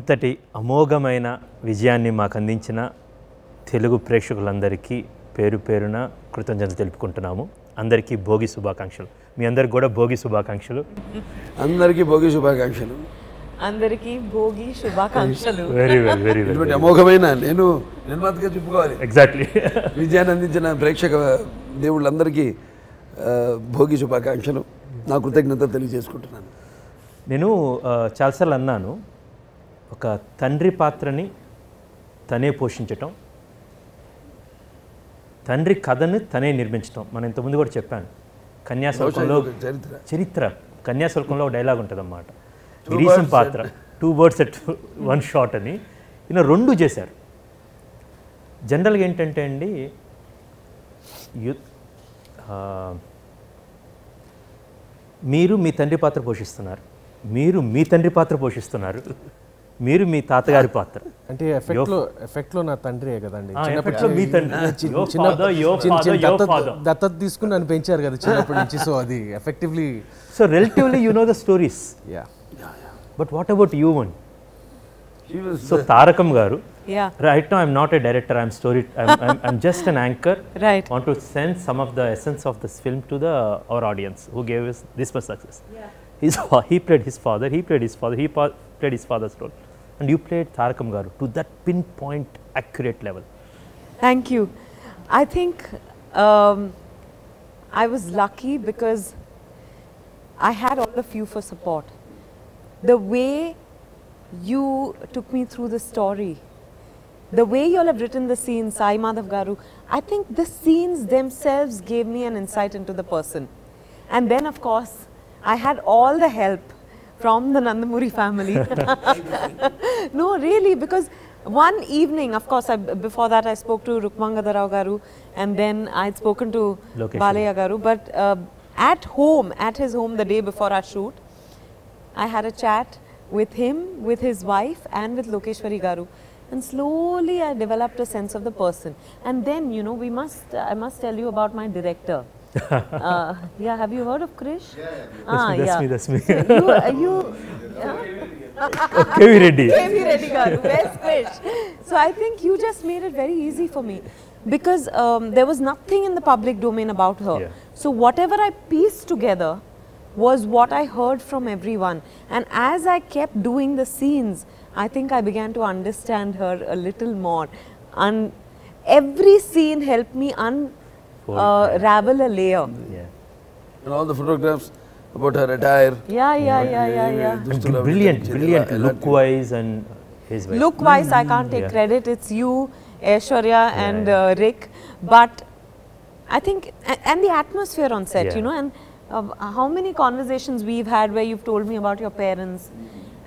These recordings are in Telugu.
ఇంతటి అమోఘమైన విజయాన్ని మాకు అందించిన తెలుగు ప్రేక్షకులందరికీ పేరు పేరున కృతజ్ఞతలు తెలుపుకుంటున్నాము. అందరికీ భోగి శుభాకాంక్షలు. మీ అందరికి కూడా భోగి శుభాకాంక్షలు. అందరికీ భోగి శుభాకాంక్షలు. అందరికీ భోగి శుభాకాంక్షలు. Very well very well. అమోఘమైన నేను నిర్మాతగా చెప్పుకోవాలి. ఎగ్జాక్ట్లీ. విజయాన్ని అందించిన ప్రేక్షక దేవుళ్ళందరికీ భోగి శుభాకాంక్షలు, నా కృతజ్ఞత తెలియజేసుకుంటున్నాను. నేను చాలాసార్లు అన్నాను, ఒక తండ్రి పాత్రని తనే పోషించటం, తండ్రి కథను తనే నిర్మించటం. మనం ఇంతకుముందు కూడా చెప్పాను, కన్యాశుల్కంలో చరిత్ర కన్యాశుల్కంలో ఒక డైలాగ్ ఉంటుంది అన్నమాట, గిరీశం పాత్ర 2 words at 1 shot అని. ఈయన 2 చేశారు. జనరల్గా ఏంటంటే అండి, మీరు మీ తండ్రి పాత్ర పోషిస్తున్నారు, మీరు మీ తండ్రి పాత్ర పోషిస్తున్నారు, మీరు మీ తాతగారి పాత్ర. అంటే ఎఫెక్ట్లో నా తండ్రి కదండి. దత్తత తీసుకుని నన్ను పెంచారు కదా చిన్నప్పటి నుంచి. సో అది effectively, so relatively you know the stories. But what about you one? So Tarakam గారు, right now I'm not a director, I'm just an anchor. Right. Want to send some of the essence of this film to our audience who gave us this much success. He played his father, he played his father's role, and you played Tarakam garu to that pinpoint accurate level. Thank you. I think I was lucky because I had all of you for support. The way you took me through the story, the way you all have written the scenes, Sai Madhav garu, I think the scenes themselves gave me an insight into the person. And then of course I had all the help from the Nandamuri family. No, really, because one evening, of course, before that I spoke to Rukmanga Rao garu, and then I had spoken to Balaya garu, but at home, at his home the day before our shoot, I had a chat with him, with his wife, and with Lokeshwari garu, and slowly I developed a sense of the person. And then, you know, I must tell you about my director. Yeah, have you heard of Krish? That's me. So KV Reddy. KV Reddy garu, where's Krish? So I think you just made it very easy for me, because there was nothing in the public domain about her. Yeah. So whatever I pieced together was what I heard from everyone, and as I kept doing the scenes, I think I began to understand her a little more, and every scene helped me unravel a layer. Yeah. And all the photographs about her attire. Yeah. Brilliant look-wise and his way. Look-wise, I can't take credit. It's you, Aishwarya, and Rick. But I think, and the atmosphere on set, you know, and how many conversations we've had where you've told me about your parents,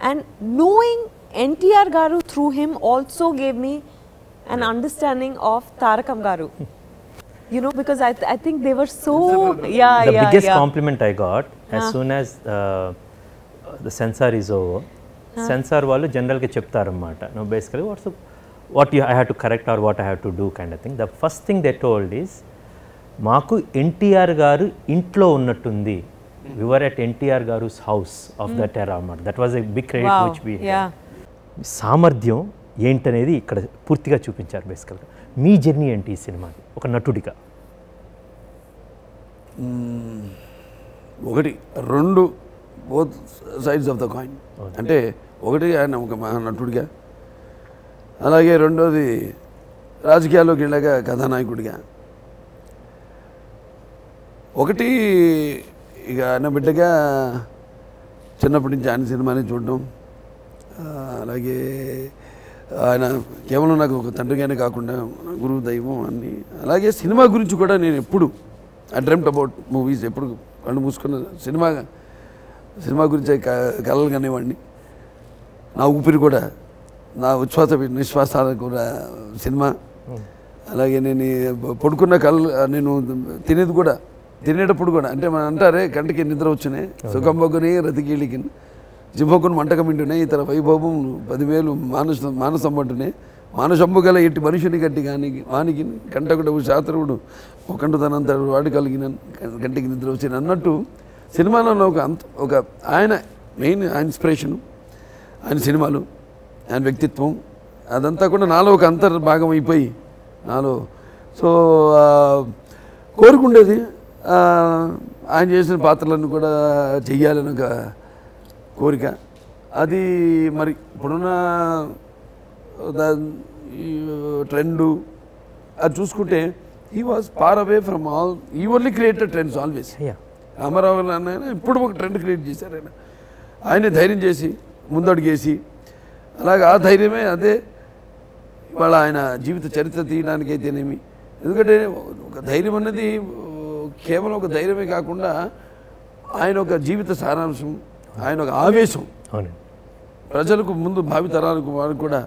and knowing NTR garu through him also gave me an understanding of Tarakam garu. You know, because I think they were so the biggest compliment I got as soon as the censor is over. Censor వాళ్ళు జనరల్ గా చెప్తారు అన్నమాట. No, basically what I have to correct or what I have to do kind of thing. The first thing they told is, మాకు ఎన్టీఆర్ గారు ఇంట్లో ఉన్నట్టుంది. We were at NTR garu's house of that era. That was a big credit which we had. సామర్థ్యం ఏంటనేది ఇక్కడ పూర్తిగా చూపించారు బేసికల్గా. మీ జర్నీ ఏంటి ఈ సినిమాకి ఒక నటుడిగా? ఒకటి 2 both sides of the coin. అంటే ఒకటి ఆయన ఒక నటుడిగా, అలాగే రెండోది రాజకీయాల్లోకి వెళ్ళాక కథానాయకుడిగా. ఒకటి ఇక ఆయన బిడ్డగా చిన్నప్పటి నుంచి ఆయన సినిమాని చూడడం, అలాగే ఆయన కేవలం నాకు ఒక తండ్రిగానే కాకుండా గురువు దైవం అన్ని. అలాగే సినిమా గురించి కూడా నేను ఎప్పుడు ఐ డ్రీమ్డ్ అబౌట్ మూవీస్. ఎప్పుడు కళ్ళు మూసుకున్న సినిమా గురించి కలలు కానివ్వండి. నా ఊపిరి కూడా, నా ఉచ్ఛ్వాస నిశ్వాసాలకు కూడా సినిమా. అలాగే నేను పడుకున్న నేను తినేటప్పుడు కూడా, అంటే మనం అంటారే కంటికి నిద్ర వచ్చినాయి సుఖంబొగ్గుని రతికీళికి జింహకుని మంటకమింటునే ఇతర వైభవం 10,000 మానసంబంటునే మానసంబు గల ఎట్టి మనుషుని గట్టి కానీ వానికి కంటకుడు శాస్త్రుడు ఒకంటుతనంతడు వాడి కలిగిన కంటికి నిద్ర వచ్చిన అన్నట్టు సినిమాలో ఒక ఆయన మెయిన్ ఇన్స్పిరేషను, ఆయన సినిమాలు ఆయన వ్యక్తిత్వం అదంతా కూడా నాలో ఒక అంతర్భాగం అయిపోయి నాలో సో కోరుకుండేది ఆయన చేసిన పాత్రలను కూడా చెయ్యాలని ఒక కోరిక. అది మరి ఇప్పుడున్న ట్రెండ్ అది చూసుకుంటే he was far away from all, he only created trends always. Ramarao అన్న ఇప్పుడు ఒక ట్రెండ్ క్రియేట్ చేశారు ఆయన. ఆయనే ధైర్యం చేసి ముందడుగేసి అలాగే ఆ ధైర్యమే అదే ఇవాళ ఆయన జీవిత చరిత్ర తీయడానికి అయితేనేమి. ఎందుకంటే ఒక ధైర్యం అన్నది కేవలం ఒక ధైర్యమే కాకుండా ఆయన ఒక జీవిత సారాంశం, ఆయన ఒక ఆవేశం ప్రజలకు ముందు భావితరాలకు వారికి కూడా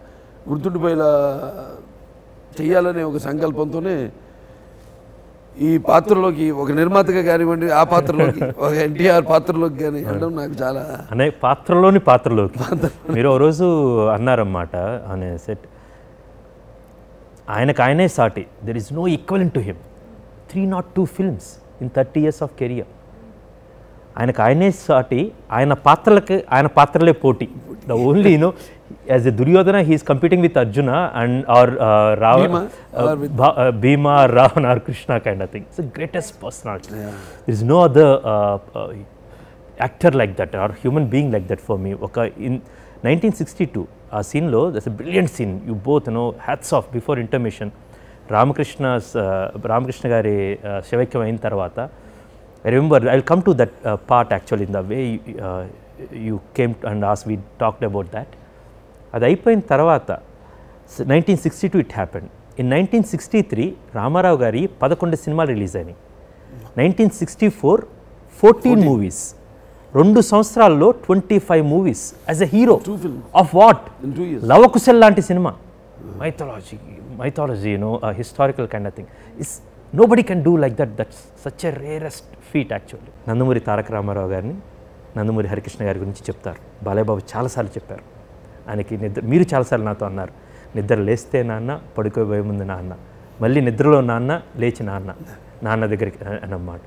గుర్తుండిపోయేలా చెయ్యాలనే ఒక సంకల్పంతోనే ఈ పాత్రలోకి ఒక నిర్మాతగా కానివ్వండి, ఆ పాత్రలోకి ఒక ఎన్టీఆర్ పాత్రలోకి కానీ వెళ్ళడం నాకు చాలా అనే పాత్రలోకి మీరు ఓ రోజు అన్నారన్నమాట అనే సెట్, ఆయనే సాటి, there is no equivalent to him, 302 films in 30 years of career. ఆయనే సాటి, ఆయన పాత్రలే పోటీ. The only as a Duryodhana he's competing with Arjuna and or Bhima Ravana or Krishna kind of thing. It's the greatest personality. There is no other actor like that or human being like that for me. ఒక ఇన్ 1962 ఆ సీన్లో that's a brilliant scene. You both hats off before intermission. Ramakrishna గారి శివైక్యం అయిన తర్వాత I remember, I'll come to that part actually in the way you came and asked, we talked about that. అది అయిపోయిన తర్వాత 1962 it happened. In 1963 రామారావు గారి 11 సినిమాలు రిలీజ్ అయినాయి. 1964 14 మూవీస్. 2 సంవత్సరాల్లో 25 movies as a hero of what లవకుశల్ లాంటి సినిమా. Mythology historical kind of thing. Nobody can do like that. That's such a rarest feat actually. Nandamuri Taraka Ramarao గారిని, నందమూరి హరికృష్ణ గారి గురించి చెప్తారు. బాలయ్య బాబు చాలాసార్లు చెప్పారు. ఆయనకి మీరు చాలాసార్లు నాతో అన్నారు, నిద్ర లేస్తే నాన్న, పడుకోబోయే ముందు నాన్న, మళ్ళీ నిద్రలో నాన్న, లేచి నాన్న దగ్గరికి అన్నమాట.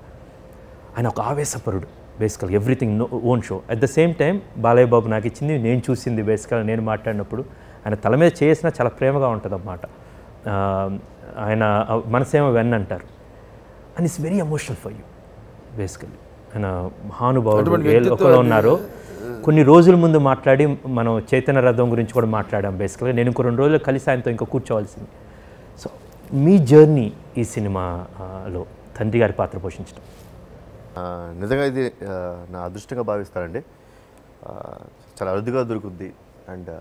ఆయన ఒక ఆవేశపరుడు బేసికల్గా, everything own show. At the same time Balayya Babu నాకు ఇచ్చింది, నేను చూసింది బేసికల్గా, నేను మాట్లాడినప్పుడు ఆయన తల మీద చేసినా చాలా ప్రేమగా ఉంటుంది అన్నమాట. ఆయన మనసేమో వెన్ అంటారు. And it's very emotional for you basically. ఆయన మహానుభావుడు ఏ లోకంలో ఉన్నారో. కొన్ని రోజుల ముందు మాట్లాడి మనం చైతన్య రథం గురించి కూడా మాట్లాడాం బేసికల్గా. నేను ఇంకో 2 రోజులు కలిసి ఆయనతో ఇంకా కూర్చోవాల్సింది. సో మీ జర్నీ ఈ సినిమాలో తండ్రి గారి పాత్ర పోషించడం నిజంగా ఇది నా అదృష్టంగా భావిస్తానండి. చాలా అరుదుగా దొరుకుద్ది. అండ్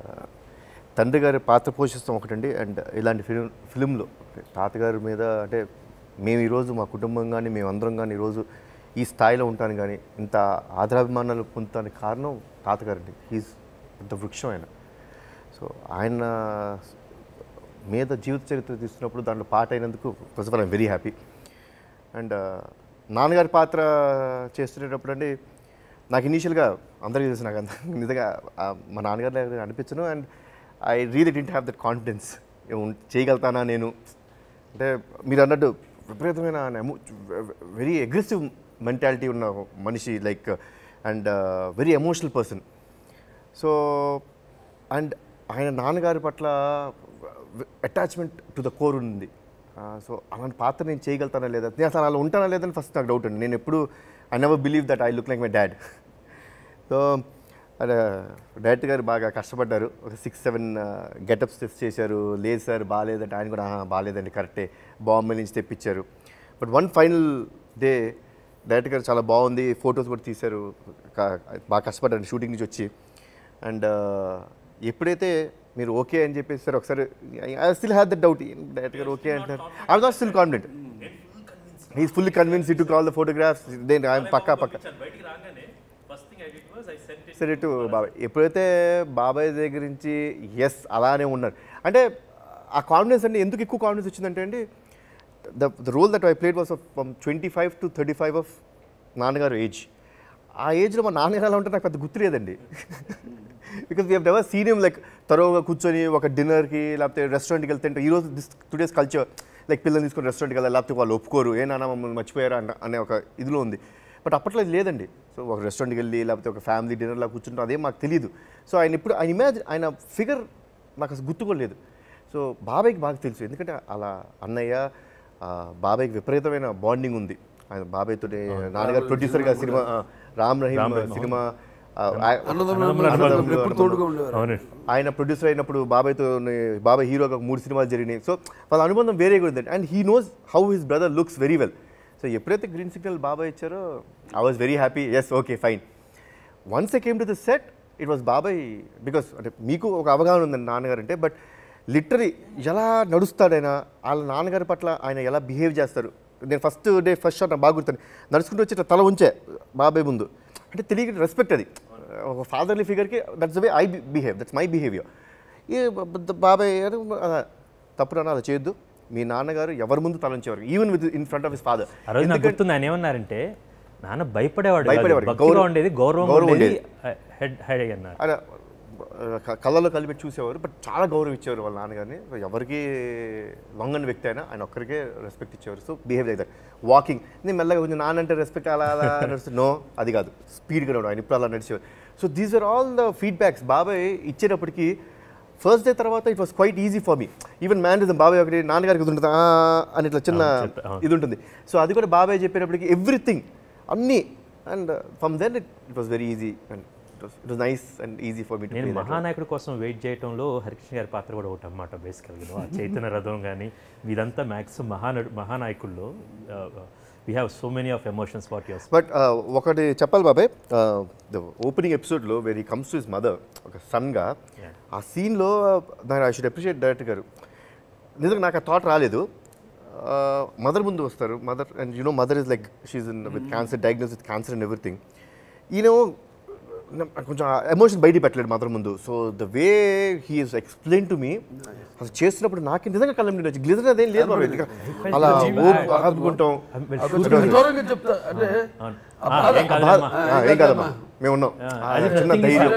తండ్రి గారి పాత్ర పోషిస్తాం ఒకటండి. అండ్ ఇలాంటి ఫిలింలో తాతగారి మీద అంటే మేము ఈరోజు మా కుటుంబం కానీ మేమందరం కానీ ఈరోజు ఈ స్థాయిలో ఉంటాను కానీ ఇంత ఆదరాభిమానాలు పొందుతానికి కారణం తాతగారండి. ఈజ్ పెద్ద వృక్షం ఆయన. సో ఆయన మీద జీవిత చరిత్ర తీస్తున్నప్పుడు దాంట్లో పాట అయినందుకు first of all I'm very happy. And నాన్నగారి పాత్ర చేస్తున్నప్పుడు అండి నాకు ఇనీషియల్గా అందరికీ తెలుసు, నాకు నిజంగా మా నాన్నగారు అనిపించను. And I really didn't have that confidence. చేయగలుగుతానా నేను అంటే మీరు అన్నట్టు విపరీతమైన వెరీ అగ్రెసివ్ మెంటాలిటీ ఉన్న మనిషి, like and very emotional person. So and ఆయన నాన్నగారి పట్ల అటాచ్మెంట్ టు ద కోర్ ఉంది. సో అలాంటి పాత్ర నేను చేయగలుగుతానా లేదా, నేను అసలు అలా ఉంటానా లేదని ఫస్ట్ నాకు డౌట్ అండి. నేను ఎప్పుడు I never believe that I look like my dad. So director గారు బాగా కష్టపడ్డారు. ఒక 6-7 గెటప్స్ టెస్ట్ చేశారు. లేదు సార్ బాగాలేదంటే ఆయన కూడా బాగాలేదండి కరెక్టే, బాంబే నుంచి తెప్పించారు. But one final day director గారు చాలా బాగుంది, ఫొటోస్ కూడా తీశారు, బాగా కష్టపడ్డారు షూటింగ్ నుంచి వచ్చి. అండ్ ఎప్పుడైతే మీరు ఓకే అని చెప్పేసి సార్ ఒకసారి I still have that doubt, director గారు ఓకే అంటారు. I was not still confident. He's fully convince to call the photographs. Then I పక్కా సరే టు బాబాయ్. ఎప్పుడైతే బాబాయ్ దగ్గర నుంచి ఎస్ అలానే ఉన్నారు అంటే ఆ కాన్ఫిడెన్స్ అంటే ఎందుకు ఎక్కువ కాన్ఫిడెన్స్ వచ్చిందంటే అండి, the role that I played was from 25 to 35 of నాన్నగారు ఏజ్. ఆ ఏజ్లో మా నాన్నగారు ఎలా ఉంటే నాకు పెద్ద గుర్తు లేదండి. Because we have never seen him like తరోగా కూర్చొని ఒక డిన్నర్కి లేకపోతే రెస్టారెంట్కి వెళ్తుంటే ఈరోజు టుడేస్ కల్చర్ లైక్ పిల్లల్ని తీసుకొని రెస్టారెంట్కి వెళ్ళాలి, లేకపోతే వాళ్ళు ఒప్పుకోరు, ఏ నాన్న మమ్మల్ని మర్చిపోయారా అనే ఒక ఇదిలో ఉంది. బట్ అప్పట్లో అది లేదండి. సో ఒక రెస్టారెంట్కి వెళ్ళి లేకపోతే ఒక ఫ్యామిలీ డిన్నర్లా కూర్చుంటాం, అదేం మాకు తెలియదు. సో ఆయన ఇప్పుడు ఆయన ఇమాజిన్ ఆయన ఫిగర్ నాకు అసలు గుర్తు కూడా లేదు. సో బాబాయ్కి బాగా తెలుసు, ఎందుకంటే అలా అన్నయ్య బాబాయ్కి విపరీతమైన బాండింగ్ ఉంది. ఆయన బాబాయ్తో నాన్నగారు ప్రొడ్యూసర్గా సినిమా రామ్ రహీమ్ సినిమా ఆయన ప్రొడ్యూసర్ అయినప్పుడు బాబాయ్ హీరోగా 3 సినిమాలు జరిగినాయి. సో వాళ్ళ అనుబంధం వేరేగా ఉంది. And he knows how his brother looks very well. So ఎప్పుడైతే గ్రీన్ సిగ్నల్ బాబాయ్ ఇచ్చారో I was very happy. Yes okay fine. Once I came to the set it was బాబాయ్. బికాస్ అంటే మీకు ఒక అవగాహన ఉందండి నాన్నగారు అంటే, బట్ లిటరలీ ఎలా నడుస్తాడైనా వాళ్ళ నాన్నగారి పట్ల ఆయన ఎలా బిహేవ్ చేస్తారు. నేను ఫస్ట్ షాట్ నాకు బాగా గుర్తుంది. నడుచుకుంటూ వచ్చి ఇట్లా తల ఉంచే బాబాయ్ ముందు, అంటే తెలియక రెస్పెక్ట్. అది ఒక ఫాదర్లీ ఫిగర్కి that's the way I behave, that's my behaviour. బాబాయ్ తప్పుడు అలా చేయొద్దు, మీ నాన్నగారు ఎవరి ముందు తలంచేవారు, even with in front of his father. గుర్తుంది ఆయన ఏమన్నారంటే, నాన్న భయపడేవాడు ఉండేది, గౌరవం ఉండేది, కళ్ళలో కలిపి చూసేవారు. బట్ చాలా గౌరవం ఇచ్చేవారు వాళ్ళ నాన్నగారిని. ఎవరికి లొంగని వ్యక్తి అయినా ఆయన ఒక్కరికే రెస్పెక్ట్ ఇచ్చేవారు. So behave like that. Walking నేను మెల్లగా కొంచెం నాన్న అంటే రెస్పెక్ట్ అలా నడుస్తుంది, నో అది కాదు, స్పీడ్గా నడవడం, ఆయన ఇప్పుడు అలా నడిచేవారు. So these are all the feedbacks బాబాయ్ ఇచ్చేటప్పటికి. ఫస్ట్ డే తర్వాత it was quite easy for me. Even mannerism బాబాయ్ ఒకటి నాన్నగారికి ఇది ఉంటుంది అని ఇట్లా చిన్న ఇది ఉంటుంది. సో అది కూడా బాబాయ్ చెప్పేటప్పటికి ఎవ్రీథింగ్ అన్నీ. And from then it was very easy and it was nice and easy for me. నేను మహానాయకుడి కోసం వెయిట్ చేయడంలో హరికృష్ణ గారి పాత్ర కూడా ఒకటి అన్నమాట. బేసికల్గా చైతన్య రథం కానీ మీదంతా maximum మహానాయకుల్లో we have so many of emotions what you but ఒకటి చెప్పాలి బాబాయ్, ద ఓపెనింగ్ ఎపిసోడ్లో where he comes to his mother ఒక సన్గా, ఆ సీన్లో ఐ షుడ్ అప్రిషియేట్ డైరెక్టర్ గారు. నిజంగా నాకు ఆ థాట్ రాలేదు. మదర్ ముందు వస్తారు, mother and you know mother is like she's in with cancer, diagnose with cancer and everything. ఈయన కొంచెం ఎమోషన్ బయట పెట్టలేడు మదర్ ముందు. So the way he is explain to me, అసలు చేస్తున్నప్పుడు నాకు నిజంగా కళ్ళ మీద వచ్చి గ్లిజర్ అదేం లేదు అలా ఆదుకుంటాం. ఏం కాదమ్మా మేము ఉన్నాం, చిన్న ధైర్యం.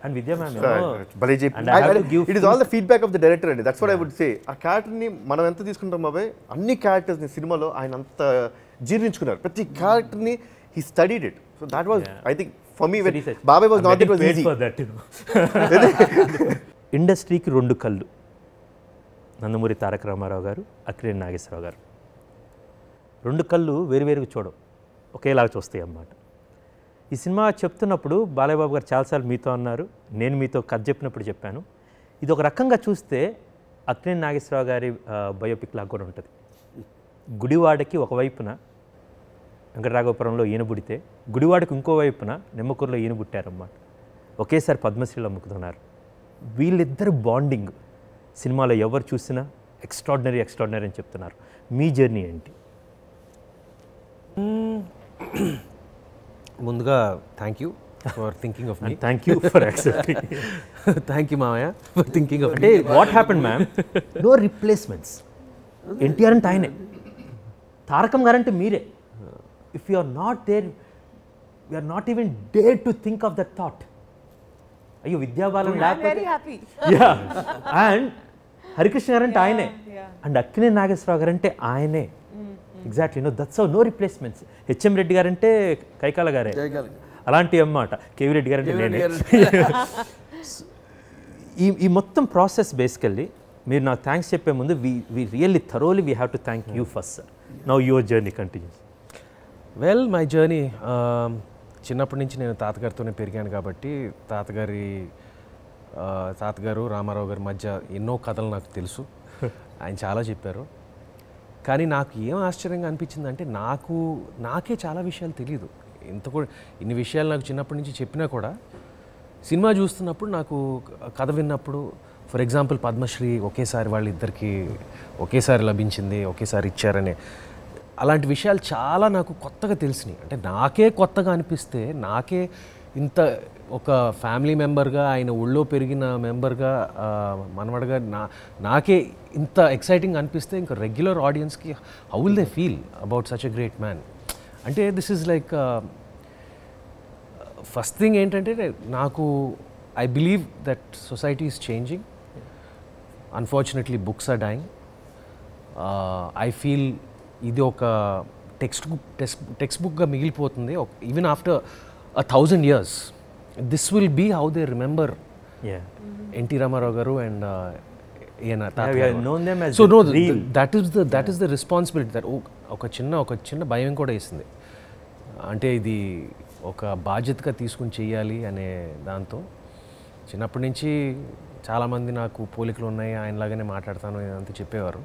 And Vidya ma'am, it is all the feedback of the director and that's what I would say. ఆ క్యారెక్టర్ని మనం ఎంత తీసుకుంటాం బాబాయ్, అన్ని క్యారెక్టర్స్ని సినిమాలో ఆయన అంత జీర్ణించుకున్నారు. ప్రతి క్యారెక్టర్ని he studied it. So that was I think for me when Babai was not, it was easy for that, you know. ఇండస్ట్రీకి 2 కళ్ళు, నందమూరి తారక రామారావు గారు, అక్కినేని నాగేశ్వరరావు గారు. 2 కళ్ళు వేరువేరుగా చూడవు, ఒకేలాగా చూస్తాయి అన్నమాట. ఈ సినిమా చెప్తున్నప్పుడు బాలయ్య బాబు గారు చాలాసార్లు మీతో అన్నారు, నేను మీతో కథ చెప్పినప్పుడు చెప్పాను, ఇది ఒక రకంగా చూస్తే అక్కినేని నాగేశ్వరరావు గారి బయోపిక్ లాగా కూడా ఉంటుంది. గుడివాడకి ఒకవైపున వెంకటరాఘవపురంలో ఈయన పుడితే, గుడివాడకి ఇంకోవైపున నిమ్మకూరులో ఈయన పుట్టారన్నమాట. ఒకేసారి పద్మశ్రీలో అమ్ముకుతున్నారు. వీళ్ళిద్దరు బాండింగ్ సినిమాలో ఎవరు చూసినా ఎక్స్ట్రాడినరీ అని చెప్తున్నారు. మీ జర్నీ ఏంటి? ముందుగా thank you for thinking of me. Thank you for accepting. Thank you మామయ్య ఫర్ థింకింగ్ ఆఫ్. అంటే what happened ma'am, no replacements. N T R అంటే ఆయనే, తారకం గారంటే మీరే. If you are not there, you are not even dare to think of that thought. అయ్యో విద్యాబాలన్ లేకపోతే, యా, అండ్ హరికృష్ణ గారంటే ఆయనే, అండ్ అక్కినేని నాగేశ్వరరావు గారంటే ఆయనే. Exactly, no that's how, no replacements. H M Reddy గారంటే కైకాల గారే, అలాంటి అన్నమాట. కేవీ రెడ్డి గారంటే నేనే. ఈ మొత్తం ప్రాసెస్ బేసికల్లీ మీరు నాకు థ్యాంక్స్ చెప్పే ముందు we really thoroughly we have to thank you first sir. Now your journey continues. Well, my journey చిన్నప్పటి నుంచి నేను తాతగారితోనే పెరిగాను కాబట్టి తాతగారు రామారావు గారి మధ్య ఎన్నో కథలు నాకు తెలుసు, ఆయన చాలా చెప్పారు. కానీ నాకు ఏం ఆశ్చర్యంగా అనిపించిందంటే నాకే చాలా విషయాలు తెలియదు. ఇన్ని విషయాలు నాకు చిన్నప్పటి నుంచి చెప్పినా కూడా సినిమా చూస్తున్నప్పుడు నాకు కథ విన్నప్పుడు, ఫర్ ఎగ్జాంపుల్ పద్మశ్రీ ఒకేసారి వాళ్ళిద్దరికి ఒకేసారి లభించింది, ఒకేసారి ఇచ్చారనే అలాంటి విషయాలు చాలా నాకు కొత్తగా తెలిసినాయి. అంటే నాకే కొత్తగా అనిపిస్తే, నాకే ఇంత ఒక ఫ్యామిలీ మెంబర్గా, ఆయన ఊళ్ళో పెరిగిన మెంబర్గా, మనవడగా నాకే ఇంత ఎక్సైటింగ్ అనిపిస్తే ఇంకా రెగ్యులర్ ఆడియన్స్కి how will they feel about such a great man. అంటే this is like first thing ఏంటంటే, నాకు I believe that society is changing. Unfortunately books are dying. I feel ఇది ఒక టెక్స్ట్ బుక్గా మిగిలిపోతుంది even after 1000 years. This will be how they remember NT Ramarao గారు and so no that is the responsibility. That ఒక చిన్న భయం కూడా వేసింది, అంటే ఇది ఒక బాధ్యతగా తీసుకుని చెయ్యాలి అనే దాంతో. చిన్నప్పటి నుంచి చాలామంది నాకు పోలికలు ఉన్నాయి, ఆయనలాగానే మాట్లాడతాను అంతా చెప్పేవారు.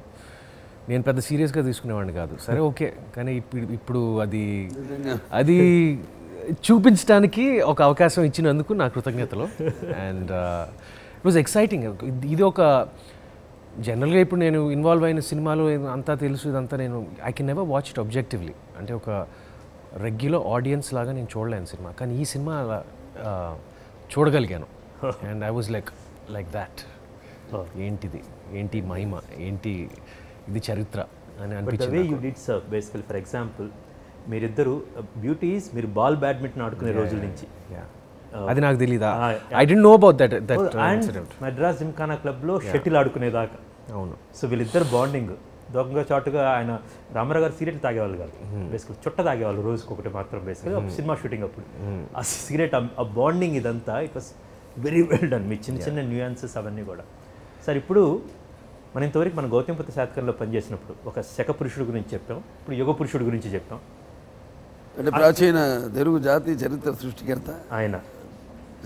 నేను పెద్ద సీరియస్గా తీసుకునేవాడిని కాదు. సరే ఓకే, కానీ ఇప్పుడు అది చూపించడానికి ఒక అవకాశం ఇచ్చినందుకు నా కృతజ్ఞతలు. And it was exciting. ఇది ఒక జనరల్గా ఇప్పుడు నేను ఇన్వాల్వ్ అయిన సినిమాలో అంతా తెలుసు, ఇదంతా నేను I can never watch it objectively. అంటే ఒక రెగ్యులర్ ఆడియన్స్ లాగా నేను చూడలేను సినిమా, కానీ ఈ సినిమా అలా చూడగలిగాను. And I was like that. ఏంటి మహిమ, ఏంటి ఇది చరిత్ర అని అనిపించింది. You did sir basically for example మీరిద్దరు బ్యూటీస్, మీరు బాల్ బ్యాడ్మింటన్ ఆడుకునే రోజుల నుంచి. అది నాకు తెలీదా, I don't know about that incident. Madras Gymkhana క్లబ్లో షటిల్ ఆడుకునేదాకా. అవును. సో వీళ్ళిద్దరు బాండింగ్ దొంగ చాటుగా. ఆయన రామారావు గారు సిగరెట్ తాగేవాళ్ళు కాదు, బేసికల్ చుట్ట తాగేవాళ్ళు రోజుకి ఒకటి మాత్రం. బేసికల్ సినిమా షూటింగ్ అప్పుడు ఆ సిగరెట్, ఆ బాండింగ్ ఇదంతా it was very well done. మీ చిన్న న్యూయాన్సెస్ అవన్నీ కూడా. సార్ ఇప్పుడు మనం ఇంతవరకు మన గౌతమిపుత్ర శాతకర్ణిలో పనిచేసినప్పుడు ఒక శక పురుషుడు గురించి చెప్పాం, ఇప్పుడు యుగ పురుషుడు గురించి చెప్పాం. అంటే ప్రాచీన తెలుగు జాతి చరిత్ర సృష్టికర్త ఆయన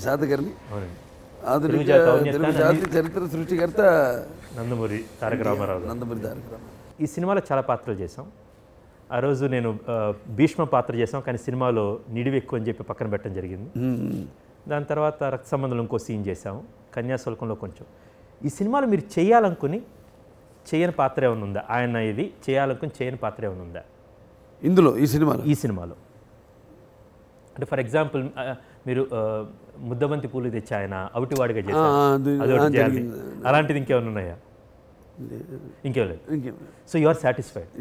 శాతకర్ణి. అవునండి. ఆధునిక తెలుగు జాతి చరిత్ర సృష్టికర్త నందమూరి తారక రామారావు. నందమూరి తారక రామారావు. ఈ సినిమాలో చాలా పాత్రలు చేసాం. ఆ రోజు నేను భీష్మ పాత్ర చేసాం, కానీ సినిమాలో నిడివి ఎక్కువ అని చెప్పి పక్కన పెట్టడం జరిగింది. దాని తర్వాత రక్త సంబంధంలో ఇంకో సీన్ చేసాము, కన్యాశుల్కంలో కొంచెం. ఈ సినిమాలో మీరు చేయాలనుకుని చేయని పాత్ర ఏమైనా ఉందా? ఆయన ఇది చేయాలనుకుని చేయని పాత్ర ఏమైనా ఉందా ఇందులో ఈ సినిమాలో? అంటే ఫర్ ఎగ్జాంపుల్ మీరు ముద్దబంతి పూలు తెచ్చి ఆయన అవిటివాడిగా చేశారు, అలాంటిది ఇంకేమైనా ఉన్నాయా? ఇంకేం లేదు. So you are satisfied?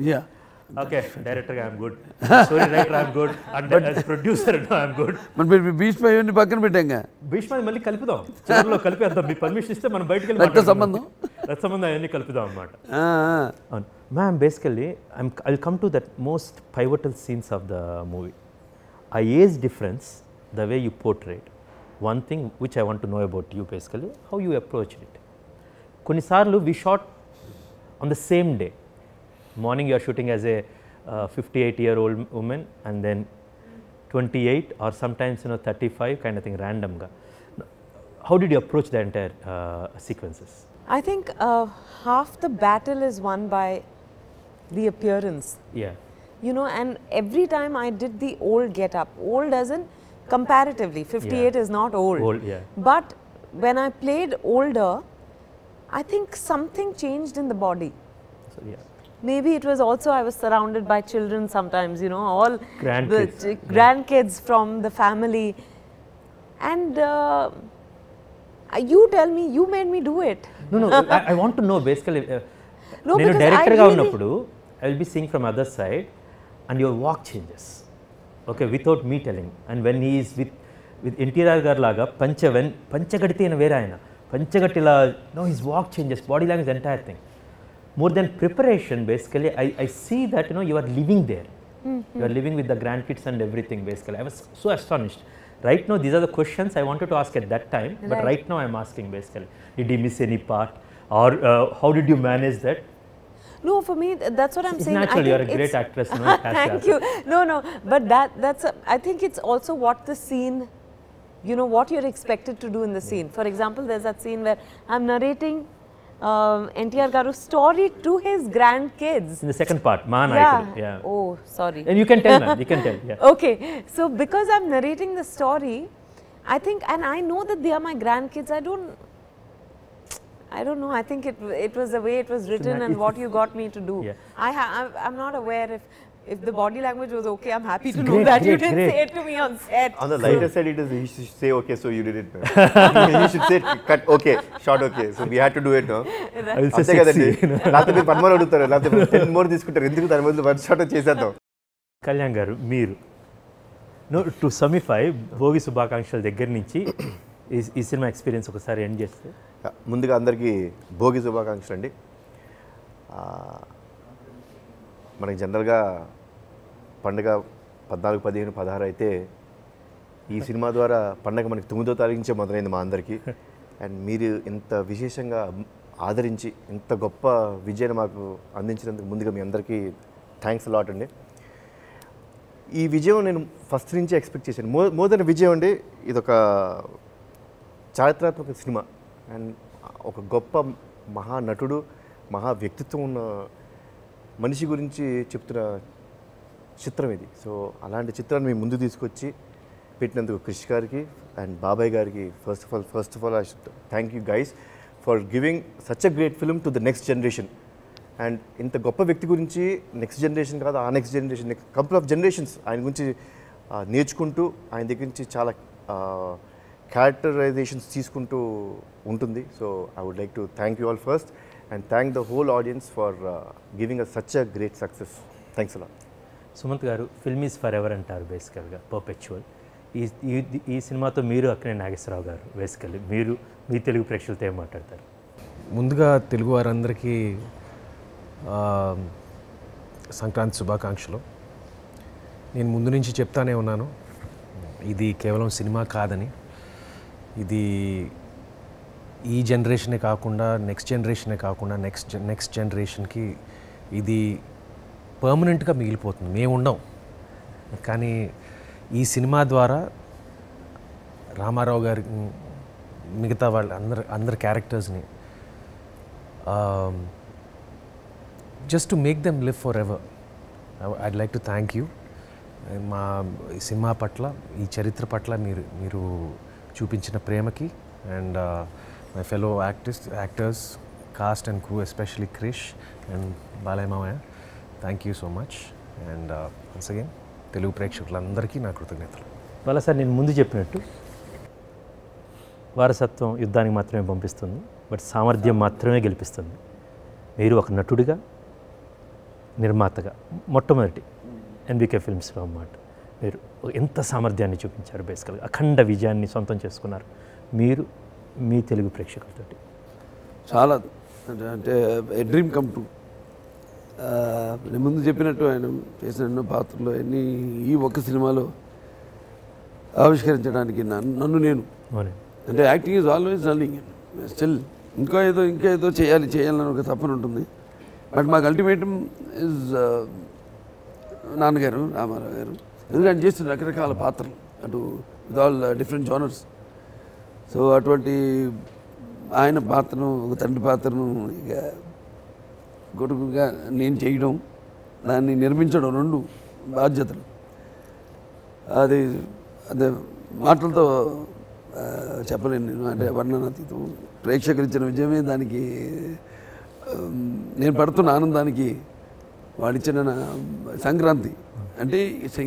Okay, director గా I'm good, story writer I'm good, and producer I'm good. మరి భీష్మ ఇవన్నీ పక్కన పెట్టాంగా, భీష్మ మళ్ళీ కలుపుదాం, చివరిలో కలిపేద్దాం. మీ పర్మిషన్ ఇస్తే మనం బయటకు వెళ్ళి రక్త సంబంధం అవన్నీ కలుపుదాం అన్నమాట. అవును ma'am, basically I come to that most pivotal scenes of the movie. ఆ age difference, the way you portrait one thing which I want to know about you, basically how you approach it. కొన్నిసార్లు we shot on the same day. Morning you are shooting as a 58-year-old woman, and then 28 or sometimes 35 kind of thing, random ga. How did you approach the entire sequences? I think half the battle is won by the appearance. Yeah. You know, and every time I did the old get-up, old as in comparatively, 58 is not old. Old, yeah. But when I played older, I think something changed in the body. So, yeah. Maybe it was also I was surrounded by children sometimes, you know, all grandkids, the grandkids from the family. And you tell me, you made me do it. No, I want to know basically. No, నేను because డైరెక్టర్ గా really ఉన్నప్పుడు I will be seeing from other side and your walk changes. Okay, without me telling. And when he is with NTR గారు లాగా పంచగడితే వేరే ఆయన పంచగట్టిలా, no, his walk changes, body language, entire thing. More than preparation, basically, I see that, you know, you are living there. You are living with the grandkids and everything, basically. I was so astonished. Right now, these are the questions I wanted to ask at that time, but right now I am asking, basically. Did he miss any part? Or how did you manage that? No, for me, that's what I'm saying. Naturally, you are a great actress. No? Thank you. No, but I think it's also what the scene, you know, what you're expected to do in the scene. For example, there's that scene where I'm narrating NTR Garu's story to his grandkids. In the second part, Mahanayakadu. Yeah. Oh, sorry. And you can tell, ma'am. You can tell. Yeah. Okay. So because I'm narrating the story, I think, and I know that they are my grandkids. I don't know. I think it was the way it was written and what you got me to do. Yeah. I'm not aware if the body language was okay. I'm happy to know that you didn't say it to me on set. On the lighter side, it is you should say okay, so you did it. You should say cut okay, shot okay. So we had to do it, no? I will say sexy. రాత్రి మీరు 10 more అడుగుతారు, రాత్రి 10 more తీసుకుంటారు. ఎందుకు దాని బదులు వన్ షాట్ చేసేద్దాం. కళ్యాణ్ గారు, మీరు టు సమిఫై భోగి శుభాకాంక్షల దగ్గర నుంచి ఈ సినిమా ఎక్స్పీరియన్స్ ఒకసారి ఎండ్ చేస్తే. ముందుగా అందరికీ భోగి శుభాకాంక్షలు అండి. మనకి జనరల్గా పండగ 14, 15, 16 అయితే ఈ సినిమా ద్వారా పండగ మనకి 9వ తారీఖు నుంచే మొదలైంది మా అందరికీ. అండ్ మీరు ఇంత విశేషంగా ఆదరించి ఇంత గొప్ప విజయాన్ని మాకు అందించినందుకు ముందుగా మీ అందరికీ థ్యాంక్స్ లాట్ అండి. ఈ విజయం నేను ఫస్ట్ నుంచి ఎక్స్పెక్ట్ చేశాను. మోర్ దెన్ విజయం అండి, ఇదొక చారిత్రాత్మక సినిమా అండ్ ఒక గొప్ప మహానటుడు, మహా వ్యక్తిత్వం ఉన్న మనిషి గురించి చెప్తున్న చిత్రం ఇది. సో అలాంటి చిత్రాన్ని మేము ముందు తీసుకొచ్చి పెట్టినందుకు క్రిష్ గారికి అండ్ బాబాయ్ గారికి first of all I should thank you guys for giving such a great film to the next generation. And ఇంత గొప్ప వ్యక్తి గురించి నెక్స్ట్ జనరేషన్ కాదు, ఆ next generation, couple of generations ఆయన గురించి నేర్చుకుంటూ ఆయన దగ్గర నుంచి చాలా క్యారెక్టరైజేషన్స్ తీసుకుంటూ ఉంటుంది. So I would like to thank you all first and thank the whole audience for giving a such a great success. Thanks a lot. Sumanth గారు, ఫిల్మ్ ఈజ్ ఫర్ ఎవర్ అంటారు బేసికల్గా, పర్పెచువల్. ఈ సినిమాతో మీరు అక్కినేని నాగేశ్వరరావు గారు బేసికల్లీ మీరు మీ తెలుగు ప్రేక్షకులతో ఏం మాట్లాడతారు? ముందుగా తెలుగు వారందరికీ సంక్రాంతి శుభాకాంక్షలు. నేను ముందు నుంచి చెప్తానే ఉన్నాను, ఇది కేవలం సినిమా కాదని. ఇది ఈ జనరేషనే కాకుండా నెక్స్ట్ జనరేషనే కాకుండా నెక్స్ట్ జనరేషన్కి ఇది పర్మనెంట్గా మిగిలిపోతుంది. మేము ఉండం, కానీ ఈ సినిమా ద్వారా రామారావు గారి మిగతా వాళ్ళ అందరి క్యారెక్టర్స్ని just to make them live forever. I'd like to thank you. మా ఈ సినిమా పట్ల, ఈ చరిత్ర పట్ల మీరు చూపించిన ప్రేమకి and my fellow actors, cast and crew, especially Krish and Balayya మామయ్య, thank you so much. And once again Telugu ప్రేక్షకులందరికీ నా కృతజ్ఞతలు. వాళ్ళ సార్, నేను ముందు చెప్పినట్టు వారసత్వం యుద్ధానికి మాత్రమే పంపిస్తుంది, బట్ సామర్థ్యం మాత్రమే గెలిపిస్తుంది. మీరు ఒక నటుడిగా, నిర్మాతగా, మొట్టమొదటి ఎన్బికే ఫిల్మ్స్లో అన్నమాట మీరు ఎంత సామర్థ్యాన్ని చూపించారు. బేసికల్గా అఖండ విజయాన్ని సొంతం చేసుకున్నారు మీరు మీ తెలుగు ప్రేక్షకులతోటి. చాలా అంటే ఏ డ్రీమ్ కమ్ ట్రూ. నేను ముందు చెప్పినట్టు ఆయన చేసిన ఎన్నో పాత్రలు అన్నీ ఈ ఒక్క సినిమాలో ఆవిష్కరించడానికి నన్ను నేను అంటే acting is always running still ఇంకా ఏదో చేయాలని ఒక తపన ఉంటుంది. బట్ మాకు అల్టిమేటం ఇస్ నాన్నగారు రామారావు గారు, ఎందుకంటే ఆయన చేస్తున్న రకరకాల పాత్రలు, అటు with all different genres. So అటువంటి ఆయన పాత్రను, ఒక తండ్రి పాత్రను ఇక కొడుకుగా నేను చేయడం, దాన్ని నిర్మించడం, రెండు బాధ్యతలు. అది అదే మాటలతో చెప్పలేను నేను, అంటే వర్ణనాతీతం. ప్రేక్షకులు ఇచ్చిన విజయమే దానికి నేను పడుతున్న ఆనందానికి వాడిచ్చిన సంక్రాంతి. అంటే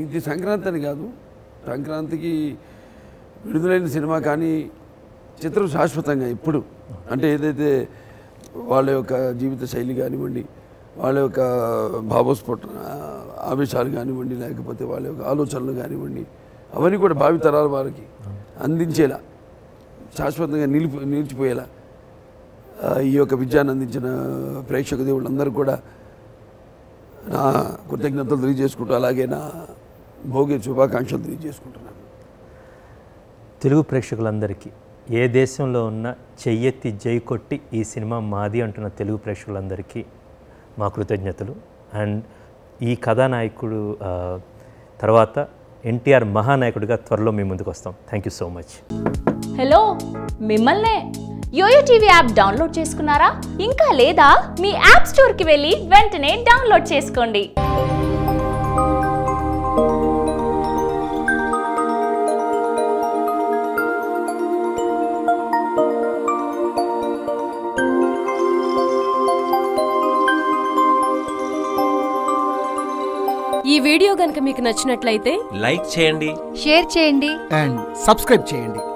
ఇది సంక్రాంతి అని కాదు, సంక్రాంతికి విడుదలైన సినిమా, కానీ చిత్రం శాశ్వతంగా ఇప్పుడు అంటే ఏదైతే వాళ్ళ యొక్క జీవిత శైలి కానివ్వండి, వాళ్ళ యొక్క భావస్ఫోట ఆవేశాలు కానివ్వండి, లేకపోతే వాళ్ళ యొక్క ఆలోచనలు కానివ్వండి, అవన్నీ కూడా భావితరాల వారికి అందించేలా, శాశ్వతంగా నిలిచిపోయేలా ఈ యొక్క విజయాన్ని అందించిన ప్రేక్షక దేవుళ్ళందరూ కూడా నా కృతజ్ఞతలు తెలియజేసుకుంటూ, అలాగే నా భోగి శుభాకాంక్షలు తెలియజేసుకుంటున్నాను. తెలుగు ప్రేక్షకులందరికీ ఏ దేశంలో ఉన్న చెయ్యెత్తి జై కొట్టి ఈ సినిమా మాది అంటున్న తెలుగు ప్రేక్షకులందరికీ మా కృతజ్ఞతలు. అండ్ ఈ కథానాయకుడు తర్వాత ఎన్టీఆర్ మహానాయకుడిగా త్వరలో మీ ముందుకు వస్తాం. Thank you so much. Hello, మిమ్మల్నే. యోయో టీవీ యాప్ డౌన్లోడ్ చేసుకున్నారా? ఇంకా లేదా? మీ యాప్ స్టోర్కి వెళ్ళి వెంటనే డౌన్లోడ్ చేసుకోండి. ఈ వీడియో గనుక మీకు నచ్చినట్లయితే లైక్ చేయండి, షేర్ చేయండి అండ్ సబ్స్క్రైబ్ చేయండి.